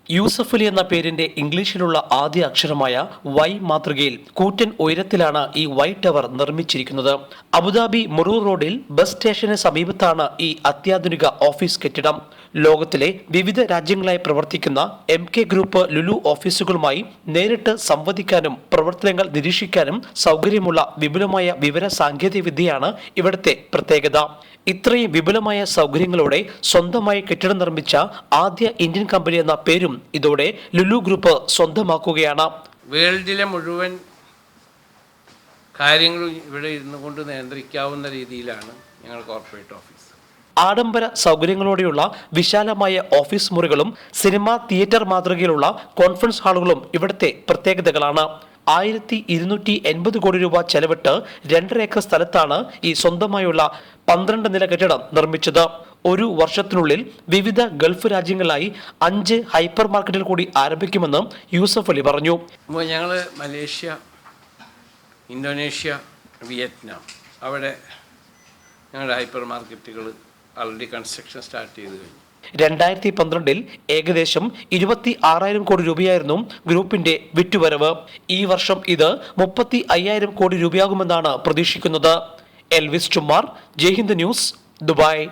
യൂസഫ് അലി എന്ന പേരിന്റെ ഇംഗ്ലീഷിലുള്ള ആദ്യ അക്ഷരമായ വൈ മാതൃകയിൽ കൂറ്റൻ ഉയരത്തിലാണ് ഈ വൈ ടവർ നിർമ്മിച്ചിരിക്കുന്നത്. അബുദാബി മുറൂർ റോഡിൽ ബസ് സ്റ്റേഷന് സമീപത്താണ് ഈ അത്യാധുനിക ഓഫീസ് കെട്ടിടം. ലോകത്തിലെ വിവിധ രാജ്യങ്ങളായി പ്രവർത്തിക്കുന്ന MK ഗ്രൂപ്പ് ലുലു ഓഫീസുകളുമായി നേരിട്ട് സംവദിക്കാനും പ്രവർത്തനങ്ങൾ നിരീക്ഷിക്കാനും സൗകര്യമുള്ള വിപുലമായ വിവര സാങ്കേതിക വിദ്യയാണ് ഇവിടുത്തെ പ്രത്യേകത. ഇത്രയും വിപുലമായ സൗകര്യങ്ങളോടെ സ്വന്തമായി കെട്ടിടം നിർമ്മിച്ച ആദ്യ ഇന്ത്യൻ കമ്പനി എന്ന പേരും ഇതോടെ ലുലു ഗ്രൂപ്പ് സ്വന്തമാക്കുകയാണ്. വേൾഡിലെ മുഴുവൻ കാര്യങ്ങളും ഇവിടെ ഇരുന്നു കൊണ്ട് നിയന്ത്രിക്കാവുന്ന രീതിയിലാണ് ഞങ്ങൾ കോർപ്പറേറ്റ് ഓഫീസ്. ആഡംബര സൗകര്യങ്ങളോടെയുള്ള വിശാലമായ ഓഫീസ് മുറികളും സിനിമാ തിയേറ്റർ മാതൃകയിലുള്ള കോൺഫറൻസ് ഹാളുകളും ഇവിടുത്തെ പ്രത്യേകതകളാണ്. 1280 കോടി രൂപ ചെലവിട്ട് 2.5 ഏക്കർ സ്ഥലത്താണ് ഈ സ്വന്തമായുള്ള 12 നില കെട്ടിടം നിർമ്മിച്ചത്. ഒരു വർഷത്തിനുള്ളിൽ വിവിധ ഗൾഫ് രാജ്യങ്ങളിലായി 5 ഹൈപ്പർ മാർക്കറ്റുകൾ കൂടി ആരംഭിക്കുമെന്ന് യൂസഫ് അലി പറഞ്ഞു. ഞങ്ങൾ മലേഷ്യ, ഇന്തോനേഷ്യ, വിയറ്റ്നാം അവിടെ ഞങ്ങളുടെ ഹൈപ്പർ മാർക്കറ്റുകൾ ഓൾറെഡി കൺസ്ട്രക്ഷൻ സ്റ്റാർട്ട് ചെയ്ത് കഴിഞ്ഞു. 2012 ഏകദേശം 26,000 കോടി രൂപയായിരുന്നു ഗ്രൂപ്പിന്റെ വിറ്റുവരവ്. ഈ വർഷം ഇത് 35,000 കോടി രൂപയാകുമെന്നാണ് പ്രതീക്ഷിക്കുന്നത്. Elvis Chummar, Jaihind news, Dubai.